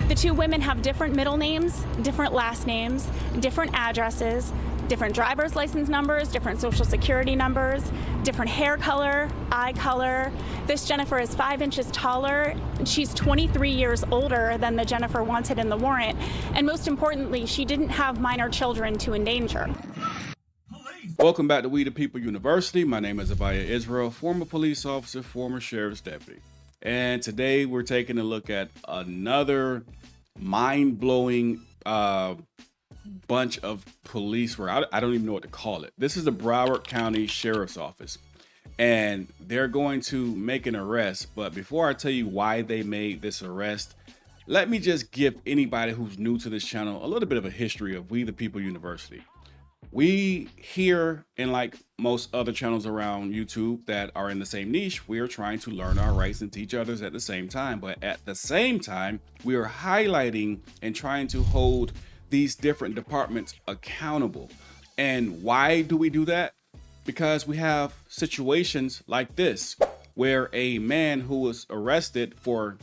The two women have different middle names, different last names, different addresses, different driver's license numbers, different social security numbers, different hair color, eye color. This Jennifer is 5 inches taller. She's 23 years older than the Jennifer wanted in the warrant. And most importantly, she didn't have minor children to endanger. Welcome back to We the People University. My name is Abiyah Israel, former police officer, former sheriff's deputy. And today we're taking a look at another mind-blowing bunch of police work. I don't even know what to call it. This is the Broward County Sheriff's Office, and they're going to make an arrest. But before I tell you why they made this arrest, let me just give anybody who's new to this channel a little bit of a history of We the People University. We here, and like most other channels around YouTube that are in the same niche, we are trying to learn our rights and teach others at the same time. But at the same time, we are highlighting and trying to hold these different departments accountable. And why do we do that? Because we have situations like this, where a man who was arrested for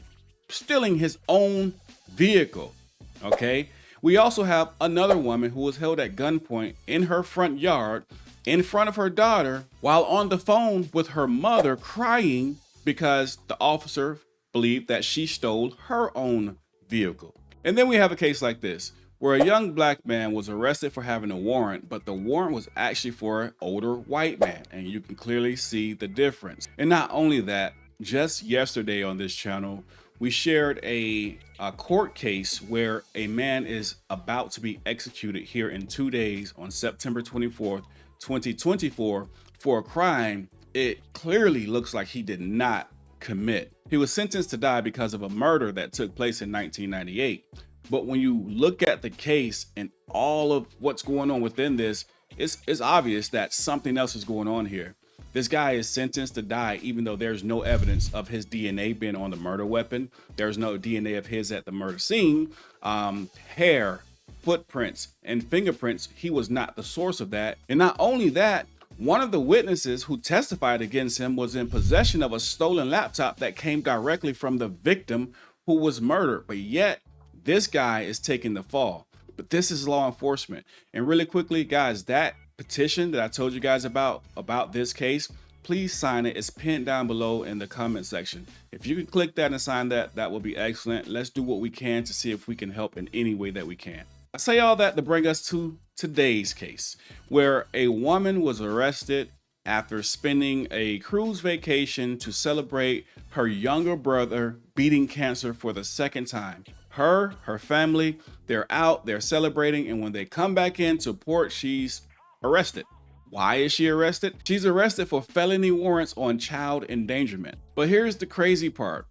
stealing his own vehicle, okay? We also have another woman who was held at gunpoint in her front yard in front of her daughter while on the phone with her mother crying because the officer believed that she stole her own vehicle. And then we have a case like this, where a young black man was arrested for having a warrant, but the warrant was actually for an older white man, and you can clearly see the difference. And not only that, just yesterday on this channel, we shared a court case where a man is about to be executed here in 2 days on September 24th, 2024 for a crime it clearly looks like he did not commit. He was sentenced to die because of a murder that took place in 1998. But when you look at the case and all of what's going on within this, it's obvious that something else is going on here. This guy is sentenced to die even though there's no evidence of his DNA being on the murder weapon. There's no DNA of his at the murder scene. Hair, footprints, and fingerprints, he was not the source of that. And not only that, one of the witnesses who testified against him was in possession of a stolen laptop that came directly from the victim who was murdered. But yet, this guy is taking the fall. But this is law enforcement. And really quickly, guys, that petition that I told you guys about this case, please sign it. It's pinned down below in the comment section. If you can click that and sign that, that will be excellent. Let's do what we can to see if we can help in any way that we can. I say all that to bring us to today's case, where a woman was arrested after spending a cruise vacation to celebrate her younger brother beating cancer for the second time. Her family, they're out, they're celebrating, and when they come back into port, she's arrested. Why is she arrested? She's arrested for felony warrants on child endangerment. But here's the crazy part.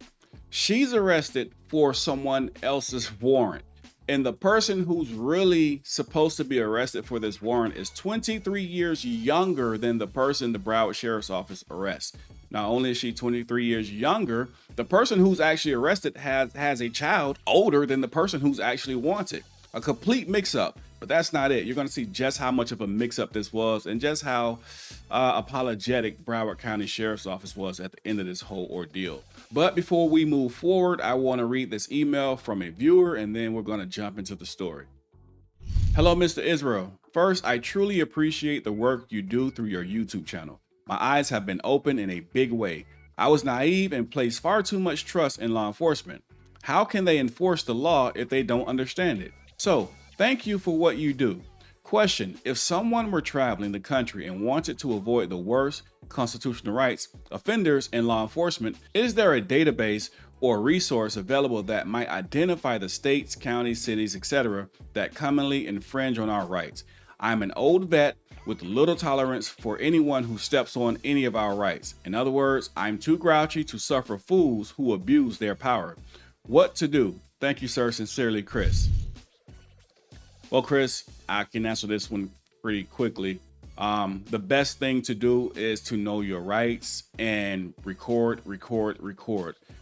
She's arrested for someone else's warrant. And the person who's really supposed to be arrested for this warrant is 23 years younger than the person the Broward Sheriff's Office arrests. Not only is she 23 years younger, the person who's actually arrested has a child older than the person who's actually wanted. A complete mix-up. But that's not it. You're going to see just how much of a mix-up this was and just how apologetic Broward County Sheriff's Office was at the end of this whole ordeal. But before we move forward, I want to read this email from a viewer, and then we're going to jump into the story. Hello, Mr. Israel. First, I truly appreciate the work you do through your YouTube channel. My eyes have been opened in a big way. I was naive and placed far too much trust in law enforcement. How can they enforce the law if they don't understand it? So, thank you for what you do. Question: if someone were traveling the country and wanted to avoid the worst constitutional rights offenders in law enforcement, is there a database or resource available that might identify the states, counties, cities, etc. that commonly infringe on our rights? I'm an old vet with little tolerance for anyone who steps on any of our rights. In other words, I'm too grouchy to suffer fools who abuse their power. What to do? Thank you, sir. Sincerely, Chris. Well, Chris, I can answer this one pretty quickly. The best thing to do is to know your rights and record,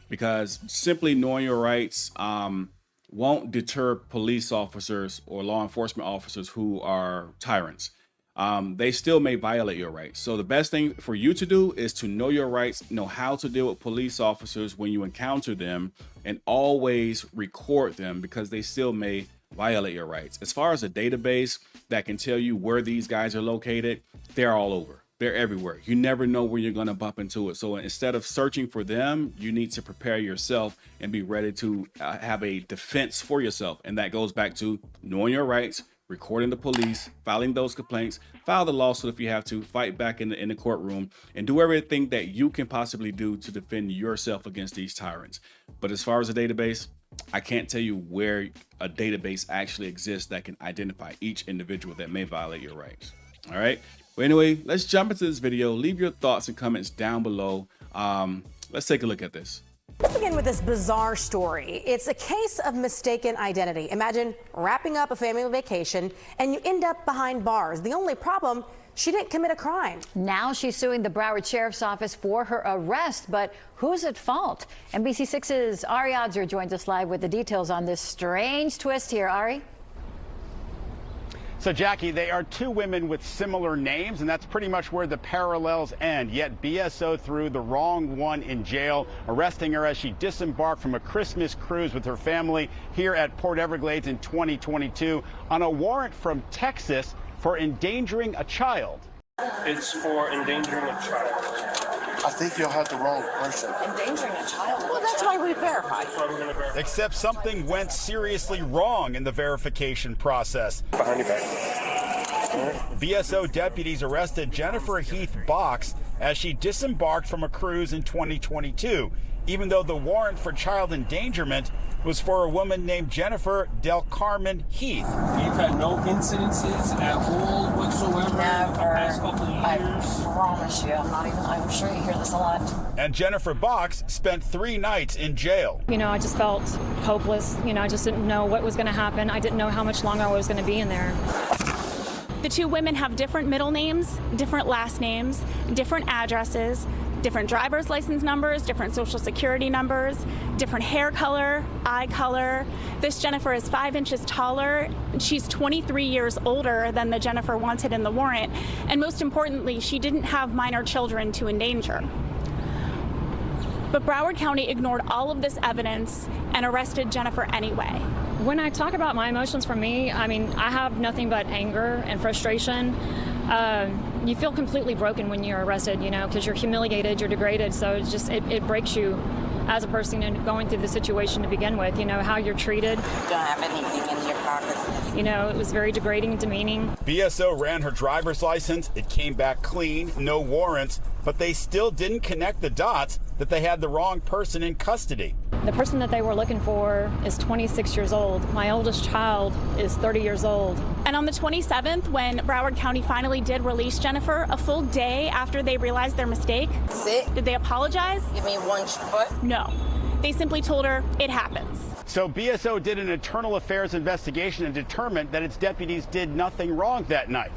because simply knowing your rights won't deter police officers or law enforcement officers who are tyrants. they still may violate your rights. So the best thing for you to do is to know your rights, know how to deal with police officers when you encounter them, and always record them because they still may violate your rights. As far as a database that can tell you where these guys are located, they're all over. They're everywhere. You never know where you're going to bump into it. So instead of searching for them, you need to prepare yourself and be ready to have a defense for yourself. And that goes back to knowing your rights, recording the police, filing those complaints, file the lawsuit if you have to, fight back in the courtroom, and do everything that you can possibly do to defend yourself against these tyrants. But as far as a database, I can't tell you where a database actually exists that can identify each individual that may violate your rights. All right. Well, anyway, let's jump into this video. Leave your thoughts and comments down below. Let's take a look at this. Let's begin with this bizarre story. It's a case of mistaken identity. Imagine wrapping up a family vacation and you end up behind bars. The only problem, she didn't commit a crime. Now she's suing the Broward Sheriff's Office for her arrest, but who's at fault? NBC6's Ari Adzer joins us live with the details on this strange twist here. Ari? So, Jackie, they are two women with similar names, and that's pretty much where the parallels end. Yet BSO threw the wrong one in jail, arresting her as she disembarked from a Christmas cruise with her family here at Port Everglades in 2022 on a warrant from Texas for endangering a child. It's for endangering a child. I think you'll have the wrong person. Endangering a child? Well, that's why we verified. That's why we're gonna verify. Except something went seriously wrong in the verification process. Behind your back. BSO deputies arrested Jennifer Heath Box as she disembarked from a cruise in 2022, even though the warrant for child endangerment was for a woman named Jennifer Del Carmen Heath. You've had no incidences at all whatsoever in the past couple of years. I promise you, I'm sure you hear this a lot. And Jennifer Box spent 3 nights in jail. You know, I just felt hopeless. You know, I just didn't know what was going to happen. I didn't know how much longer I was going to be in there. The two women have different middle names, different last names, different addresses, different driver's license numbers, different social security numbers, different hair color, eye color. This Jennifer is 5 inches taller. She's 23 years older than the Jennifer wanted in the warrant. And most importantly, she didn't have minor children to endanger. But Broward County ignored all of this evidence and arrested Jennifer anyway. When I talk about my emotions for me, I mean, I have nothing but anger and frustration. You feel completely broken when you're arrested, you know, because you're humiliated, you're degraded. So it's just, it breaks you as a person and going through the situation to begin with, you know, how you're treated. You don't have anything in your pockets. You know, it was very degrading and demeaning. BSO ran her driver's license. It came back clean, no warrants, but they still didn't connect the dots that they had the wrong person in custody. The person that they were looking for is 26 years old. My oldest child is 30 years old. And on the 27th, when Broward County finally did release Jennifer, a full day after they realized their mistake, Sit. did they apologize? Give me one foot. No. They simply told her, it happens. So BSO did an internal affairs investigation and determined that its deputies did nothing wrong that night.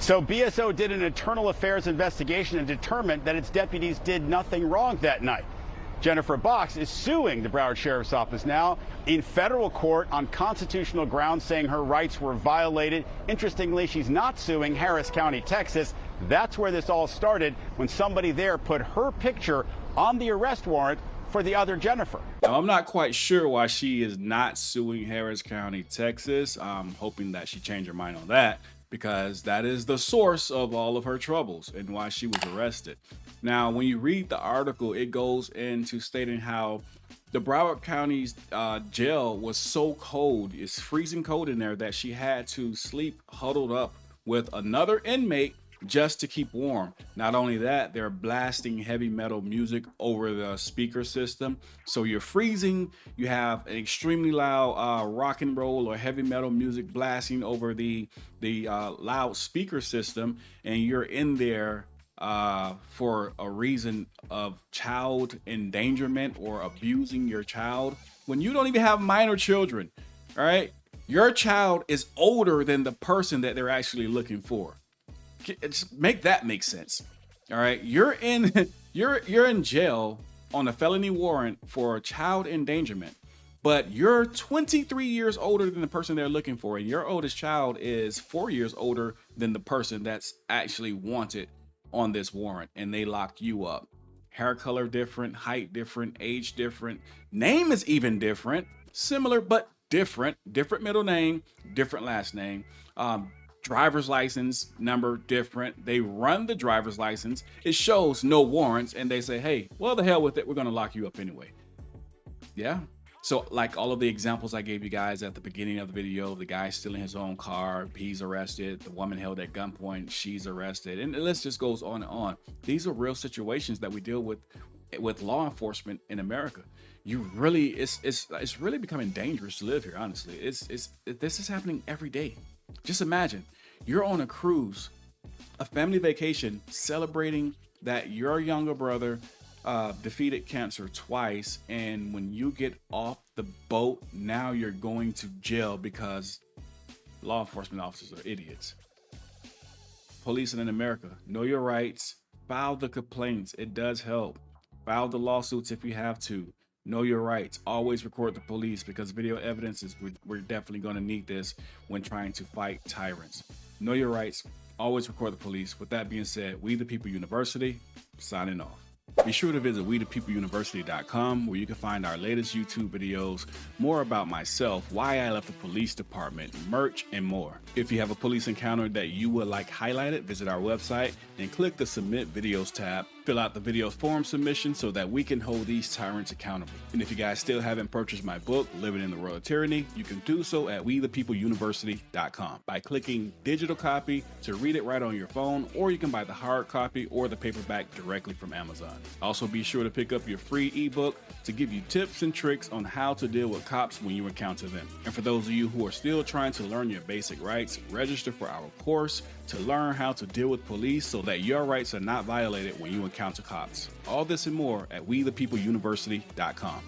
Jennifer Box is suing the Broward Sheriff's Office now in federal court on constitutional grounds, saying her rights were violated. Interestingly, she's not suing Harris County, Texas. That's where this all started, when somebody there put her picture on the arrest warrant for the other Jennifer. Now, I'm not quite sure why she is not suing Harris County, Texas. I'm hoping that she changed her mind on that, because that is the source of all of her troubles and why she was arrested. Now, when you read the article, it goes into stating how the Broward County's jail was so cold, it's freezing cold in there, that she had to sleep huddled up with another inmate just to keep warm. Not only that, they're blasting heavy metal music over the speaker system. So you're freezing, you have an extremely loud rock and roll or heavy metal music blasting over the loud speaker system, and you're in there for a reason of child endangerment or abusing your child when you don't even have minor children. All right, your child is older than the person that they're actually looking for. Just make that make sense. All right, you're in jail on a felony warrant for child endangerment, but you're 23 years older than the person they're looking for, and your oldest child is 4 years older than the person that's actually wanted on this warrant, and they lock you up. Hair color different, height different, age different, name is even different, similar but different middle name, different last name. Driver's license number different. They run the driver's license, it shows no warrants, and they say, hey, well, the hell with it, we're gonna lock you up anyway. Yeah. So like all of the examples I gave you guys at the beginning of the video, the guy stealing his own car, he's arrested, the woman held at gunpoint, she's arrested, and the list just goes on and on. These are real situations that we deal with law enforcement in America. You really, it's really becoming dangerous to live here, honestly. This is happening every day. Just imagine, you're on a cruise, a family vacation, celebrating that your younger brother defeated cancer twice, and when you get off the boat, now you're going to jail because law enforcement officers are idiots. Policing in America, know your rights, file the complaints, it does help. File the lawsuits if you have to. Know your rights. Always record the police, because video evidence is, we're definitely going to need this when trying to fight tyrants. Know your rights. Always record the police. With that being said, We the People University, signing off. Be sure to visit WeThePeopleUniversity.com, where you can find our latest YouTube videos, more about myself, why I left the police department, merch, and more. If you have a police encounter that you would like highlighted, visit our website and click the Submit Videos tab. Fill out the video form submission so that we can hold these tyrants accountable. And if you guys still haven't purchased my book, Living in the Royal Tyranny, you can do so at WeThePeopleUniversity.com by clicking digital copy to read it right on your phone, or you can buy the hard copy or the paperback directly from Amazon. Also, be sure to pick up your free ebook to give you tips and tricks on how to deal with cops when you encounter them. And for those of you who are still trying to learn your basic rights, register for our course to learn how to deal with police so that your rights are not violated when you encounter cops. All this and more at WeThePeopleUniversity.com.